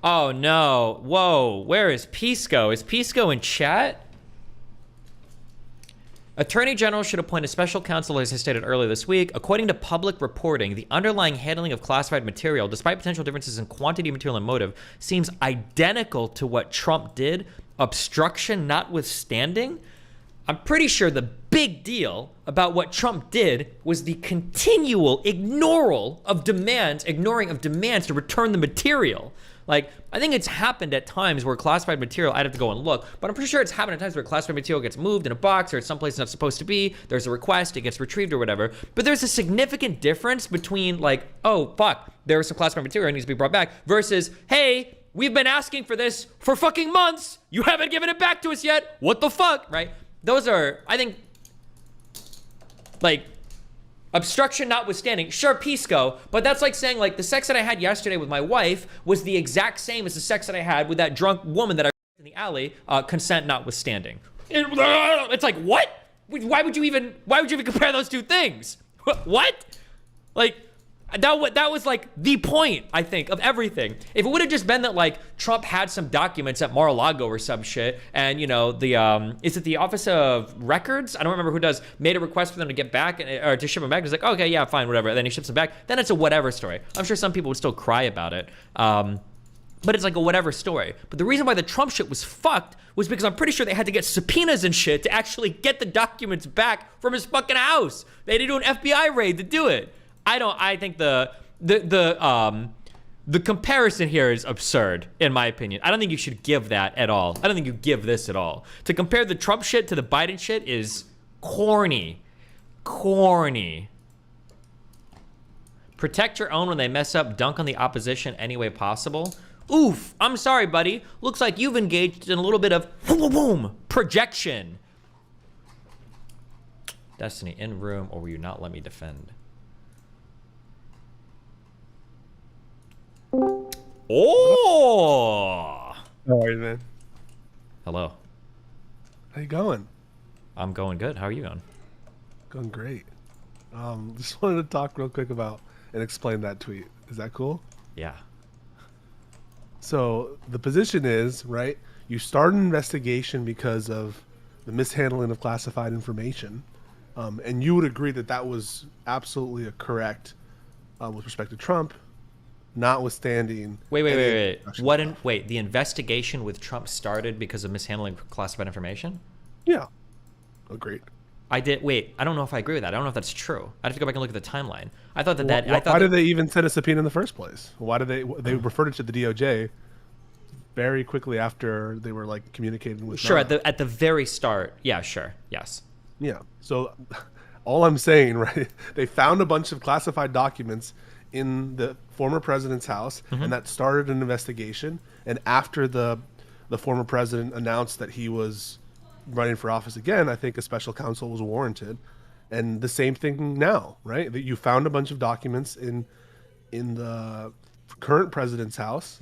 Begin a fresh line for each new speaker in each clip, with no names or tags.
Oh no. Whoa. Where is Pisco? Is Pisco in chat? Attorney General should appoint a special counsel, as I stated earlier this week. According to public reporting, the underlying handling of classified material, despite potential differences in quantity, material, and motive, seems identical to what Trump did, obstruction notwithstanding. I'm pretty sure the big deal about what Trump did was the continual ignoring of demands to return the material. Like, I think it's happened at times where classified material, I'd have to go and look, but I'm pretty sure it's happened at times where classified material gets moved in a box or it's someplace it's not supposed to be, there's a request, it gets retrieved or whatever. But there's a significant difference between like, oh, fuck, there was some classified material that needs to be brought back, versus, hey, we've been asking for this for fucking months, you haven't given it back to us yet, what the fuck, right? Those are, I think, like, obstruction notwithstanding, sure, Pisco, but that's like saying, like, the sex that I had yesterday with my wife was the exact same as the sex that I had with that drunk woman that I in the alley, consent notwithstanding. It's like, what? Why would you even compare those two things? What? Like, that was like the point, I think, of everything. If it would have just been that like Trump had some documents at Mar-a-Lago or some shit, and you know the is it the Office of Records? I don't remember who does, made a request for them to get back or to ship them back. It's like, okay, yeah, fine, whatever. And then he ships them back. Then it's a whatever story. I'm sure some people would still cry about it. But it's like a whatever story. But the reason why the Trump shit was fucked was because I'm pretty sure they had to get subpoenas and shit to actually get the documents back from his fucking house. They had to do an FBI raid to do it. I think the comparison here is absurd, in my opinion. I don't think you should give that at all. I don't think you give this at all. To compare the Trump shit to the Biden shit is corny. Corny. Protect your own when they mess up, dunk on the opposition any way possible. Oof, I'm sorry, buddy. Looks like you've engaged in a little bit of boom projection. Destiny, in room, or will you not let me defend? Oh!
How are you, man?
Hello.
How you going?
I'm going good. How are you going?
Going great. Just wanted to talk real quick about and explain that tweet. Is that cool?
Yeah.
So the position is, right, you start an investigation because of the mishandling of classified information. And you would agree that that was absolutely a correct with respect to Trump, notwithstanding.
Wait. Wait, the investigation with Trump started because of mishandling classified information?
Yeah. Agreed.
I don't know if I agree with that. I don't know if that's true. I have to go back and look at the timeline. I thought
Why did they even send a subpoena in the first place? Why did they referred it to the DOJ very quickly after they were like communicating with
Sure, at the very start. Yeah, sure. Yes.
Yeah. So all I'm saying, right, they found a bunch of classified documents in the former president's house, and that started an investigation. And after the former president announced that he was running for office again, I think a special counsel was warranted. And the same thing now, right? That you found a bunch of documents in the current president's house,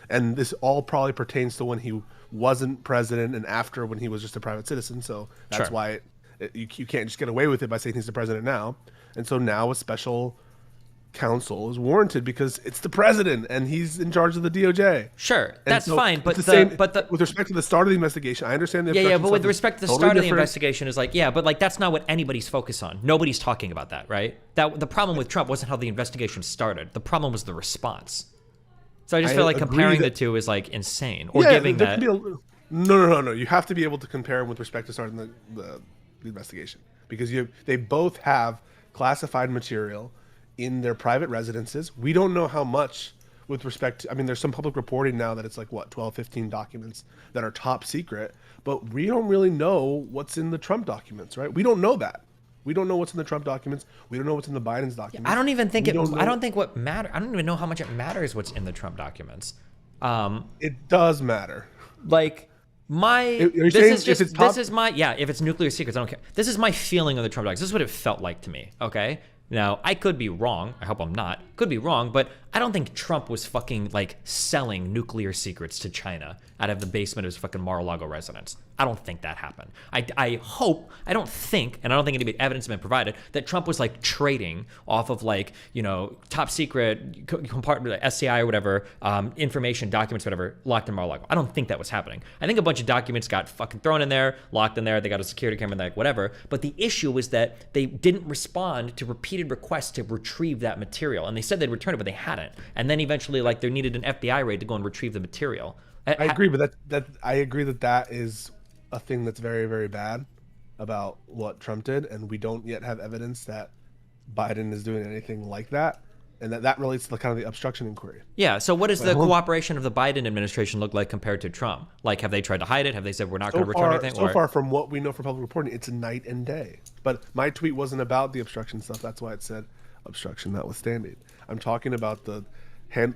and this all probably pertains to when he wasn't president and after when he was just a private citizen. So that's why you can't just get away with it by saying he's the president now. And so now a special counsel is warranted because it's the president and he's in charge of the DOJ.
Sure, that's
so
fine, but
with respect to the start of the investigation, I understand the
but with respect to the start of the investigation is like, yeah, but like that's not what anybody's focused on. Nobody's talking about that, right? That the problem with Trump wasn't how the investigation started. The problem was the response. So I just feel like comparing the two is like insane, or giving that.
No. You have to be able to compare with respect to starting the investigation because they both have classified material in their private residences. We don't know how much with respect to, I mean, there's some public reporting now that it's like, what, 12, 15 documents that are top secret, but we don't really know what's in the Trump documents, right? We don't know that. We don't know what's in the Trump documents. We don't know what's in the Biden's documents.
I don't even think I don't think what matter. I don't even know how much it matters what's in the Trump documents.
It does matter.
Like, if it's nuclear secrets, I don't care. This is my feeling of the Trump documents. This is what it felt like to me, okay? Now, I could be wrong. I hope I'm not. Could be wrong, but I don't think Trump was fucking like selling nuclear secrets to China out of the basement of his fucking Mar-a-Lago residence. I don't think that happened. I hope, I don't think, and I don't think any evidence has been provided, that Trump was like trading off of like, you know, top secret compartment, SCI or whatever, information, documents, whatever, locked in Mar-a-Lago. I don't think that was happening. I think a bunch of documents got fucking thrown in there, locked in there, they got a security camera, like whatever. But the issue was that they didn't respond to repeated requests to retrieve that material. And they said they'd return it, but they hadn't. And then eventually, like, they needed an FBI raid to go and retrieve the material.
I agree, but I agree that is a thing that's very, very bad about what Trump did, and we don't yet have evidence that Biden is doing anything like that, and that relates to the kind of the obstruction inquiry.
Yeah. So what does the cooperation of the Biden administration look like compared to Trump? Like, have they tried to hide it? Have they said we're not going to return anything?
So far, from what we know from public reporting, it's night and day. But my tweet wasn't about the obstruction stuff. That's why it said obstruction notwithstanding. I'm talking about the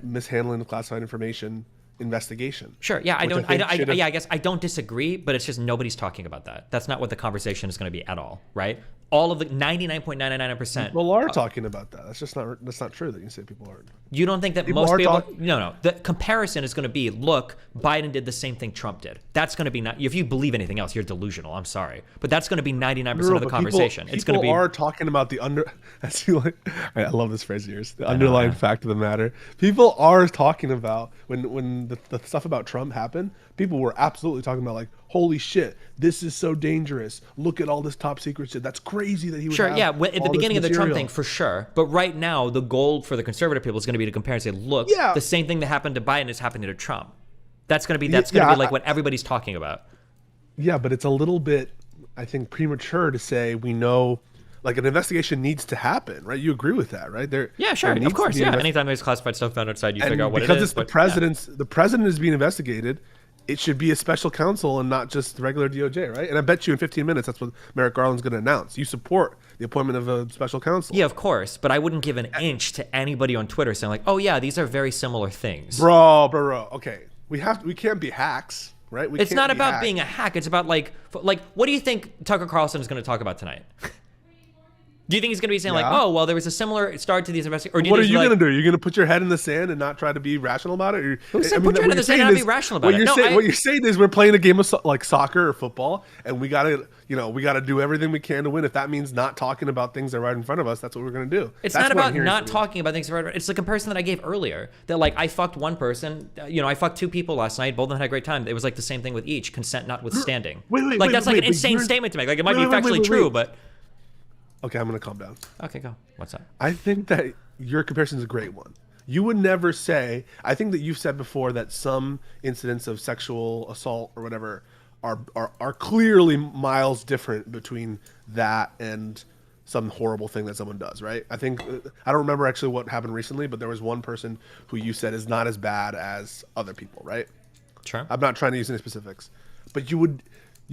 mishandling of classified information investigation.
Sure. Yeah. I guess I don't disagree, but it's just nobody's talking about that. That's not what the conversation is going to be at all, right? All of the 99.999%.
People are talking about that. That's not true that you say people aren't.
You don't think that most people? No. The comparison is going to be, look, Biden did the same thing Trump did. That's going to be not. If you believe anything else, you're delusional. I'm sorry, but that's going to be 99% of the conversation. It's going to be.
People are talking about the under. I love this phrase of yours. The underlying fact of the matter. People are talking about when the stuff about Trump happened. People were absolutely talking about like, holy shit, this is so dangerous. Look at all this top secret shit. That's crazy that he would have
at the beginning of the Trump thing, for sure. But right now, the goal for the conservative people is going to be to compare and say, look, the same thing that happened to Biden is happening to Trump. That's going to be like what everybody's talking about. Yeah,
but it's a little bit, I think, premature to say we know. Like, an investigation needs to happen, right? You agree with that, right?
Yeah, sure, of course, yeah. Anytime there's classified stuff found outside, you figure out what it is.
Because it's the president is being investigated, it should be a special counsel and not just the regular DOJ, right? And I bet you in 15 minutes, that's what Merrick Garland's going to announce. You support the appointment of a special counsel.
Yeah, of course, but I wouldn't give an inch to anybody on Twitter saying like, oh yeah, these are very similar things.
Bro, okay. We can't be hacks, right?
It's not about being a hack. It's about like, what do you think Tucker Carlson is going to talk about tonight? Do you think he's going to be saying like, oh, well, there was a similar start to these investigations?
What are you going to do? Are you going to put your head in the sand and not try to be rational about it?
Who said put your head in the sand and not be rational about it?
What you're saying is we're playing a game of like soccer or football, and we got to do everything we can to win. If that means not talking about things that are right in front of us, that's what we're going to do.
It's not about not talking about things that are right. It's the comparison that I gave earlier. That like I fucked one person, I fucked two people last night. Both of them had a great time. It was like the same thing with each, consent notwithstanding. That's an insane statement to make. Like it might be factually true, but.
Okay, I'm going to calm down.
Okay, go. What's up?
I think that your comparison is a great one. You would never say, I think that you've said before that some incidents of sexual assault or whatever are clearly miles different between that and some horrible thing that someone does, right? I think, I don't remember actually what happened recently, but there was one person who you said is not as bad as other people, right?
Sure.
I'm not trying to use any specifics, but you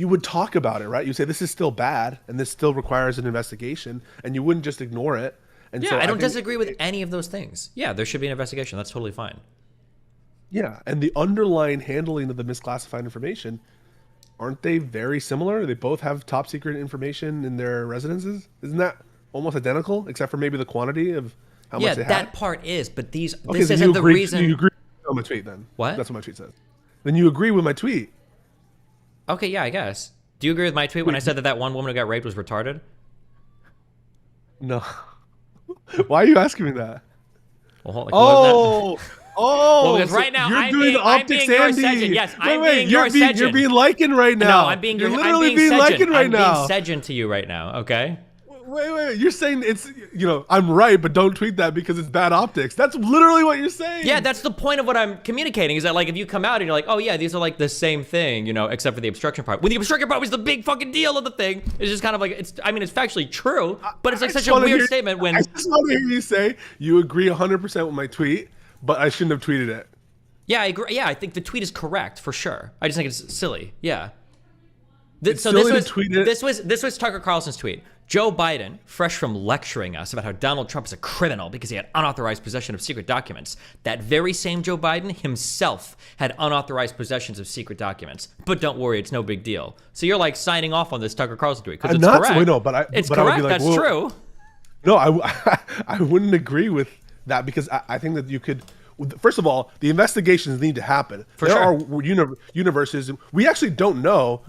would talk about it, right? You say this is still bad and this still requires an investigation, and you wouldn't just ignore it. And
yeah, so I don't disagree with any of those things. Yeah, there should be an investigation. That's totally fine.
Yeah, and the underlying handling of the misclassified information, aren't they very similar? They both have top secret information in their residences. Isn't that almost identical, except for maybe the quantity of how much they have?
Yeah, that part is, but this isn't the reason.
You agree with my tweet then?
What?
That's what my tweet says. Then you agree with my tweet.
Okay, yeah, I guess. Do you agree with my tweet when I said that one woman who got raped was retarded?
No. Why are you asking me that?
Well,
well,
because right now
I'm being your Sedgin.
Yes, I'm being your Sedgin.
You're being Lycan right now.
No, I'm being
You're literally being Lycan right now.
I'm being Sedgin to you right now, okay?
Wait. You're saying it's, I'm right, but don't tweet that because it's bad optics. That's literally what you're saying.
Yeah, that's the point of what I'm communicating is that, like, if you come out and you're like, oh, yeah, these are, like, the same thing, except for the obstruction part. When the obstruction part was the big fucking deal of the thing, it's just kind of like, it's factually true, but it's, like, such a weird statement when...
I just want to hear you say you agree 100% with my tweet, but I shouldn't have tweeted it.
Yeah, I agree. Yeah, I think the tweet is correct, for sure. I just think it's silly. Yeah. This was Tucker Carlson's tweet. Joe Biden, fresh from lecturing us about how Donald Trump is a criminal because he had unauthorized possession of secret documents. That very same Joe Biden himself had unauthorized possessions of secret documents. But don't worry, it's no big deal. So you're like signing off on this Tucker Carlson tweet because it's correct.
Wait, no, but
it's
but
correct.
I would be like,
that's true.
No, I wouldn't agree with that because I think that you could. First of all, the investigations need to happen.
For
there
sure.
are universes. We actually don't know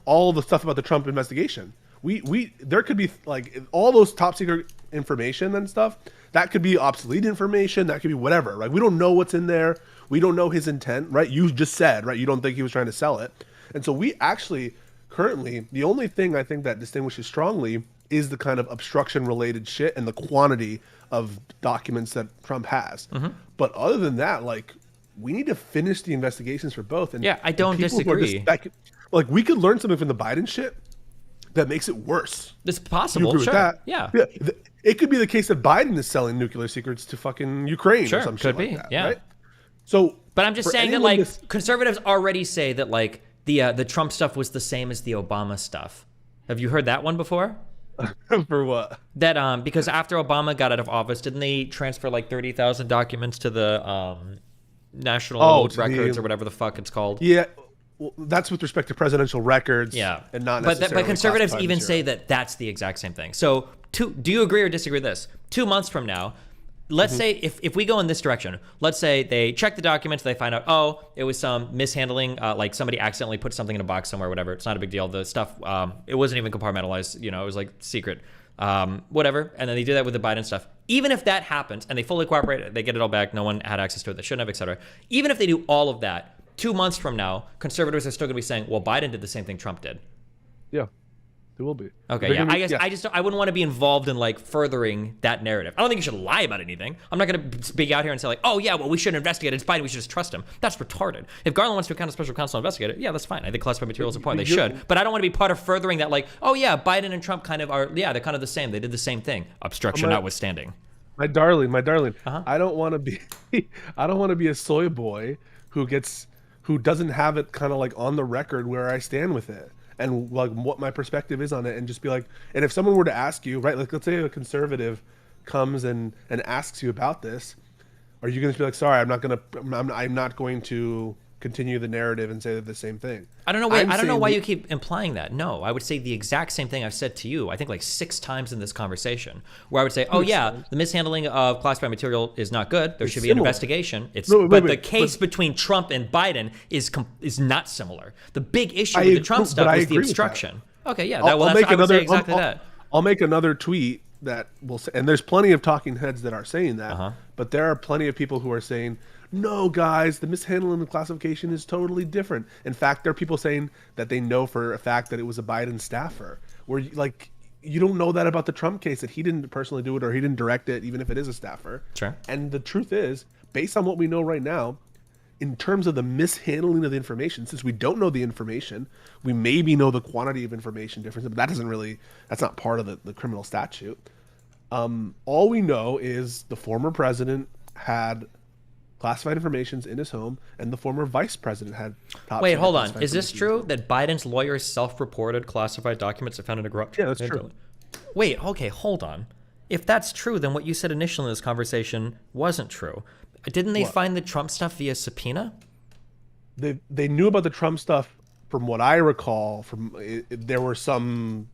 all the stuff about the Trump investigation. We there could be like all those top secret information and stuff. That could be obsolete information. That could be whatever. Right? We don't know what's in there. We don't know his intent. Right? You just said right. You don't think he was trying to sell it. And so we actually currently the only thing I think that distinguishes strongly is the kind of obstruction related shit and the quantity of documents that Trump has. But other than that, like we need to finish the investigations for both. And
Yeah, I don't
and people who are
disagree.
like we could learn something from the Biden shit that makes it worse.
It's
You
possible.
agree
Sure.
with that?
Yeah.
It could be the case that Biden is selling nuclear secrets to fucking Ukraine
Sure,
or some
could
shit
be,
like that.
yeah.
Right? So,
But I'm just
for
saying that
anyone
like conservatives already say that like the Trump stuff was the same as the Obama stuff. Have you heard that one before?
for what?
That because after Obama got out of office, didn't they transfer like 30,000 documents to the national
to
records
the-
or whatever the fuck it's called?
Yeah, well, that's with respect to presidential records.
Yeah,
and not
but
necessarily.
but conservatives
classified
even
material.
say that that's the exact same thing. So, do you agree or disagree with this? 2 months from now, let's say if we go in this direction, let's say they check the documents, they find out, oh, it was some mishandling, like somebody accidentally put something in a box somewhere, whatever. It's not a big deal. The stuff, it wasn't even compartmentalized. You know, it was like secret, whatever. And then they do that with the Biden stuff. Even if that happens and they fully cooperate, they get it all back. No one had access to it. They shouldn't have, et cetera. Even if they do all of that, 2 months from now, conservatives are still going to be saying, well, Biden did the same thing Trump did.
Yeah, it will be.
Okay,
They're
yeah.
gonna be-
I guess I wouldn't want to be involved in like furthering that narrative. I don't think you should lie about anything. I'm not going to speak out here and say like, oh yeah, well we shouldn't investigate it. It's Biden. We should just trust him. That's retarded. If Garland wants to account a special counsel investigator, yeah, that's fine. I think classified material is important. They should, but I don't want to be part of furthering that. Like, oh yeah, Biden and Trump kind of are. Yeah, they're kind of the same. They did the same thing. Obstruction notwithstanding.
My darling,
Uh-huh.
I don't want to be, I don't want to be a soy boy who doesn't have it kind of like on the record where I stand with it and like what my perspective is on it, and just be like, and if someone were to ask you, right, like let's say a conservative comes and asks you about this, are you going to be like, sorry, I'm not going to continue the narrative and say the same thing?
I don't know.
I'm
I don't know
saying
why
we-
you keep implying that. No, I would say the exact same thing I've said to you. I think like 6 times in this conversation, where I would say, "Oh yeah, the mishandling of classified material is not good. There should be an
similar.
investigation." It's
No, wait,
but
wait,
the case between Trump and Biden is not similar. The big issue
I
with the
agree-
Trump
but
stuff
I
was the
agree with that.
obstruction. Okay, yeah,
I'll
that's,
make
I would say
another.
exactly that.
I'll make another tweet that will say, and there's plenty of talking heads that are saying that,
Uh-huh.
but there are plenty of people who are saying, no, guys, the mishandling of classification is totally different. In fact, there are people saying that they know for a fact that it was a Biden staffer. Where like you don't know that about the Trump case, that he didn't personally do it or he didn't direct it, even if it is a staffer.
Sure.
And the truth is, based on what we know right now, in terms of the mishandling of the information, since we don't know the information, we maybe know the quantity of information difference, but that's not part of the criminal statute. All we know is the former president had classified informations in his home, and the former vice president had top
Wait,
secret
hold on.
classified
Is this
information.
true that Biden's lawyers self-reported classified documents that found in a garage?
Yeah, that's true.
Wait, okay, hold on. If that's true, then what you said initially in this conversation wasn't true. Didn't they
What?
find the Trump stuff via subpoena?
They knew about the Trump stuff, from what I recall. There were some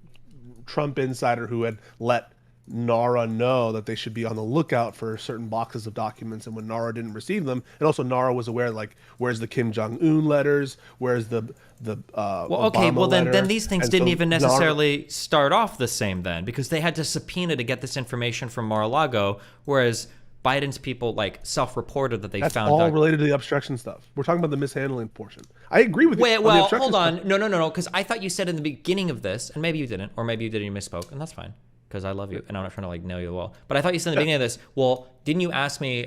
Trump insider who had let NARA know that they should be on the lookout for certain boxes of documents, and when NARA didn't receive them, and also NARA was aware, like, where's the Kim Jong-un letters, where's the
Well, okay,
Obama
well then
letter?
these things
And
didn't
so
even
NARA
necessarily start off the same then, because they had to subpoena to get this information from Mar-a-Lago, whereas Biden's people like self-reported that they
That's
found
all related to the obstruction stuff. We're talking about the mishandling portion. I agree with you.
Wait,
on the
well,
obstruction
hold
stuff.
on. No, because I thought you said in the beginning of this, and maybe you didn't, or maybe you did and you misspoke, and that's fine, because I love you, and I'm not trying to like nail you the wall. But I thought you said in the beginning of this, well, didn't you ask me,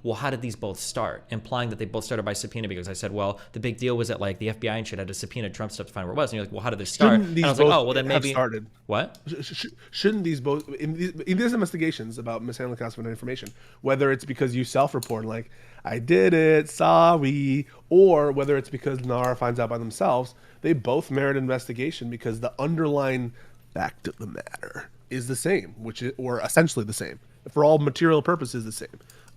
well, how did these both start? Implying that they both started by subpoena, because I said, well, the big deal was that like the FBI and shit had to subpoena Trump stuff to find where it was, and you're like, well, how did this start?
Shouldn't
And
these
I was like,
both
oh, well then
have
maybe
started?
What?
Shouldn't these both in these investigations about mishandling classified information, whether it's because you self-report like I did it, sorry, or whether it's because NARA finds out by themselves, they both merit investigation because the underlying fact of the matter is the same, or essentially the same for all material purposes, the same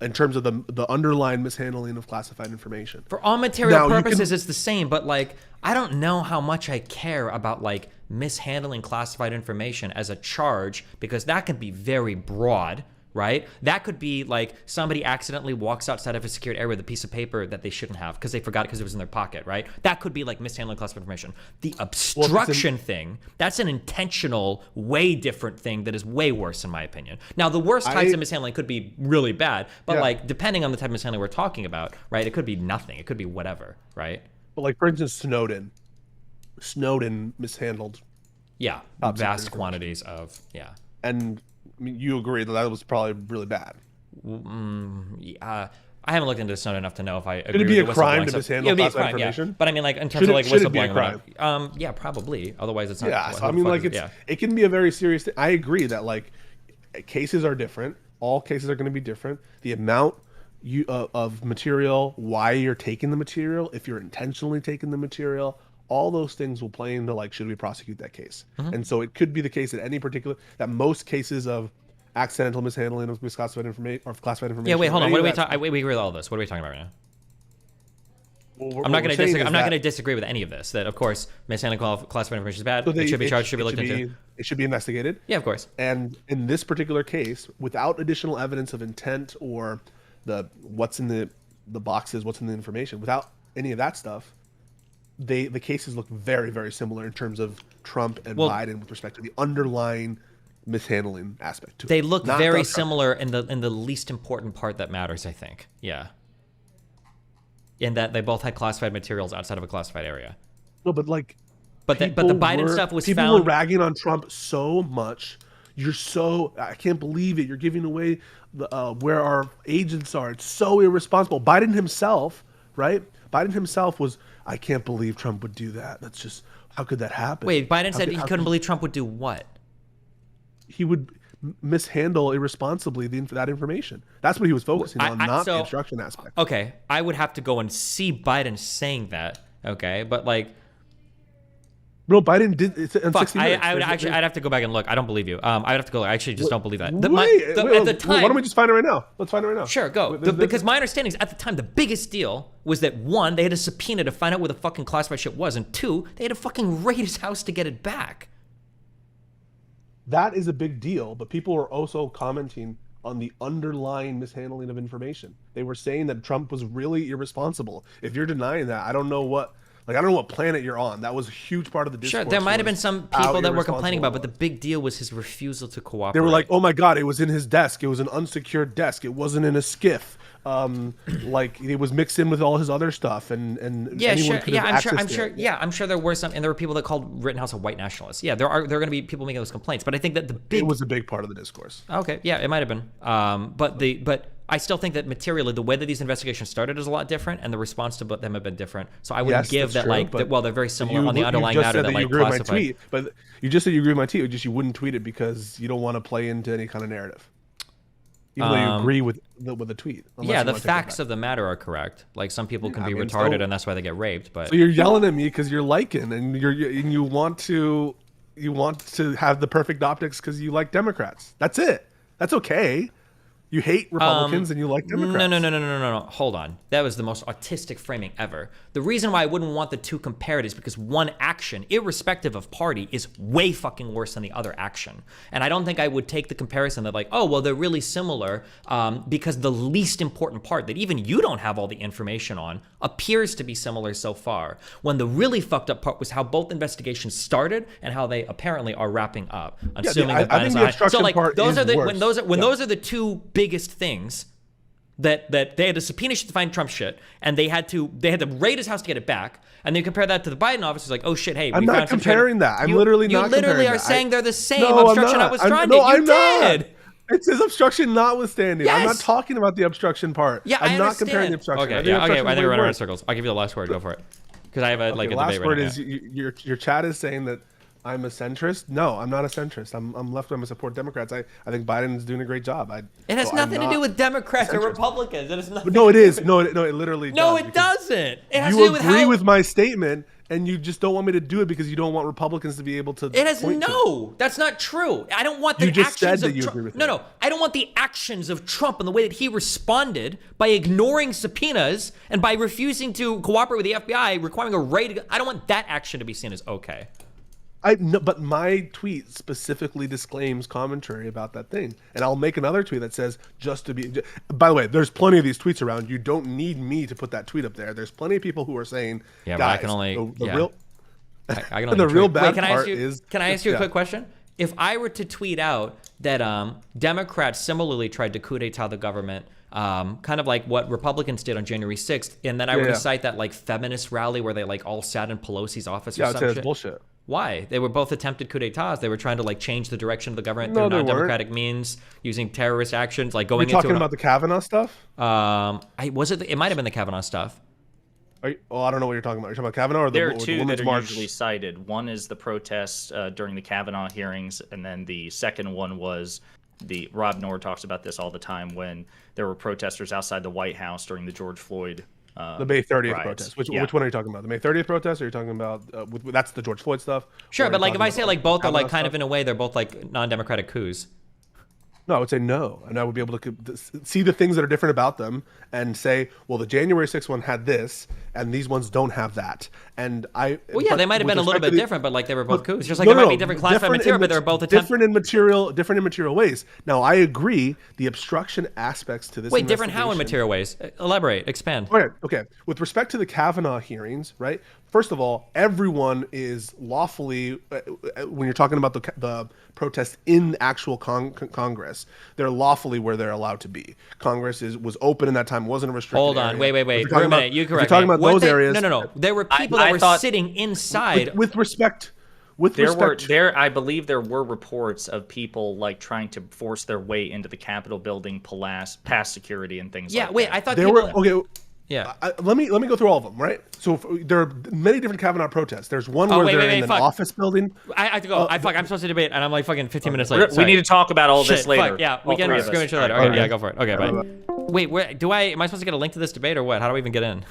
in terms of the underlying mishandling of classified information.
For all material
Now, you can-
purposes, it's the same, but like, I don't know how much I care about like mishandling classified information as a charge, because that can be very broad, right? That could be like somebody accidentally walks outside of a secured area with a piece of paper that they shouldn't have because they forgot it because it was in their pocket, right? That could be like mishandling classified information. The obstruction thing, that's an intentional, way different thing that is way worse in my opinion. Now, the worst types of mishandling could be really bad, but like depending on the type of mishandling we're talking about, right? It could be nothing. It could be whatever, right?
But like, for instance, Snowden mishandled.
Yeah, vast quantities of,
And I mean, you agree that that was probably really bad.
I haven't looked into Snowden enough to know if I agree.
Should it be
with
a crime
whistleblowing
to mishandle classified information?
Yeah. But I mean, like in terms of like
should it be a
whistleblowing, yeah, probably. Otherwise, it's not.
Yeah, so I mean, like it can be a very serious thing. I agree that like cases are different. All cases are going to be different. The amount of material, why you're taking the material, if you're intentionally taking the material, all those things will play into like, should we prosecute that case? And so it could be the case that most cases of accidental mishandling of misclassified information or classified information.
Yeah, wait, hold on. What are we talking? We agree with all this. What are we talking about right now?
Well,
I'm not going to disagree with any of this. That of course, mishandling classified information is bad. It should be charged. Should be looked into.
It should be investigated.
Yeah, of course.
And in this particular case, without additional evidence of intent or what's in the boxes, what's in the information, without any of that stuff, the cases look very, very similar in terms of Trump and Biden with respect to the underlying mishandling aspect to it.
They look very similar in the least important part that matters, I think. Yeah. In that they both had classified materials outside of a classified area.
No, but like,
but the Biden stuff was
people were ragging on Trump so much. I can't believe it. You're giving away where our agents are. It's so irresponsible. Biden himself, right? Biden himself was, I can't believe Trump would do that. That's just, how could that happen?
Wait, Biden said he couldn't believe Trump would do what?
He would mishandle irresponsibly that information. That's what he was focusing on, not the obstruction aspect.
Okay, I would have to go and see Biden saying that. Okay, but like,
no, Biden did. It's in 60 minutes.
I'd have to go back and look. I don't believe you. I'd have to go. I actually just don't believe that.
At the time, why don't we just find it right now? Let's find it right now.
Sure, go. Because my understanding is at the time the biggest deal was that one, they had a subpoena to find out where the fucking classified shit was, and two, they had to fucking raid his house to get it back.
That is a big deal, but people were also commenting on the underlying mishandling of information. They were saying that Trump was really irresponsible. If you're denying that, I don't know what planet you're on. That was a huge part of the discourse.
Sure, there might have been some people that were complaining about, but the big deal was his refusal to cooperate.
They were like, "Oh my God, it was in his desk. It was an unsecured desk. It wasn't in a skiff. Like it was mixed in with all his other stuff." And
yeah, sure. Yeah, I'm sure. Yeah, I'm sure there were some, and there were people that called Rittenhouse a white nationalist. Yeah, there are going to be people making those complaints, but I think that it
was a big part of the discourse.
Okay, yeah, it might have been. But I still think that materially, the way that these investigations started is a lot different, and the response to them have been different. So I would give that, true, they're very similar on the underlying matter that like classified.
Tweet, but you just said you agree with my tweet, just you wouldn't tweet it because you don't want to play into any kind of narrative. Even though you agree with the tweet.
Yeah, the facts of the matter are correct. Like some people can be retarded, and that's why they get raped. But
so you're yelling at me because you're liking, and you want to have the perfect optics because you like Democrats. That's it. That's okay. You hate Republicans and you like Democrats.
No. Hold on. That was the most autistic framing ever. The reason why I wouldn't want the two compared is because one action, irrespective of party, is way fucking worse than the other action. And I don't think I would take the comparison that like, oh, well, they're really similar because the least important part that even you don't have all the information on appears to be similar so far. When the really fucked up part was how both investigations started and how they apparently are wrapping up. Assuming that
I think the obstruction part
those
is
are
worse.
Those are the two biggest things that they had to subpoena shit to find Trump shit, and they had to raid his house to get it back, and they compare that to the Biden office. It's like, oh shit, hey,
I'm not comparing that. I'm literally not comparing that.
You literally are saying they're the same. Obstruction notwithstanding. You did.
It says obstruction notwithstanding.
Yes.
I'm not talking about the obstruction part.
Yeah,
I'm not comparing the obstruction.
Okay, I think we're running in circles. I'll give you the last word. Go for it. Because I have a debate right now.
The last word is your chat is saying that I'm a centrist. No, I'm not a centrist. I'm left. I'm a support Democrats. I think Biden's doing a great job.
It has nothing to do with Democrats or Republicans. It has nothing.
No, it is. No, it literally.
No,
does,
it doesn't. It has
to
do
with how you agree with my statement, and you just don't want me to do it because you don't want Republicans to be able to.
It has that's not true. I don't want the actions of Trump. No, I don't want the actions of Trump and the way that he responded by ignoring subpoenas and by refusing to cooperate with the FBI, requiring a raid. I don't want that action to be seen as okay.
I no, but my tweet specifically disclaims commentary about that thing, and I'll make another tweet that says just to be. By the way, there's plenty of these tweets around. You don't need me to put that tweet up there. There's plenty of people who are saying,
Yeah,
guys,
but I can only
the
yeah.
real.
I can only
The real
tweet.
bad
Wait, can
part
I ask you?
is
Can I ask you a
yeah.
quick question? If I were to tweet out that Democrats similarly tried to coup d'état the government, kind of like what Republicans did on January 6th, and then I were to cite that like feminist rally where they like all sat in Pelosi's office or
Yeah, I'd
some
say
shit.
that's bullshit.
Why? They were both attempted coup d'états. They were trying to like change the direction of the government
No,
through
they weren't.
non-democratic means, using terrorist actions, like
Are
going
you talking
into
about the Kavanaugh stuff?
it might have been the Kavanaugh stuff.
I don't know what you're talking about. You're talking about Kavanaugh or
There are
the
two
Women's
that are
March?
usually cited. One is the protests during the Kavanaugh hearings, and then the second one was Rob Noor talks about this all the time when there were protesters outside the White House during the George Floyd
The May 30th
riots.
protest. Which
Yeah.
one are you talking about? The May 30th protest, or are you talking about that's the George Floyd stuff?
Sure,
Or are
but
you
like if
talking
I say
about
like both are like
Kavanaugh
kind of
stuff?
in a way they're both like non-democratic coups.
No, I would say no, and I would be able to see the things that are different about them and say, well, the January 6th one had this, and these ones don't have that. And
Well, yeah, they might have been a little bit different, but like they were both coups. Just like
No,
it might
no,
be different classified material, but they were both
different in material ways. Now, I agree the obstruction aspects to this.
Wait, different how in
investigation-
material ways? Elaborate, expand.
Okay. With respect to the Kavanaugh hearings, right? First of all, everyone is lawfully, when you're talking about the protests in actual Congress, they're lawfully where they're allowed to be. Congress was open in that time, wasn't a restricted
Hold on,
area.
wait.
If you're
Wait a
talking
minute.
about-
You
if you're
correct
talking
me.
about those
Weren't they-
areas.
No. There were people
I
that were
thought-
sitting inside.
With respect.
I believe there were reports of people like trying to force their way into the Capitol building, past security and things
Yeah,
like
wait.
that.
I thought
There
people.
were okay.
Yeah.
Let me go through all of them, right? So there are many different Kavanaugh protests. There's one where
wait,
they're
wait,
in an
fuck.
office building.
I have to go. I'm supposed to debate, and I'm like fucking 15 minutes late.
We
Sorry.
need to talk about all this
Shit,
later.
fuck, yeah, we
All
can
three of
scream
us.
each other later.
All right.
Okay, yeah, go for it. Okay, bye. Wait, am I supposed to get a link to this debate or what? How do I even get in?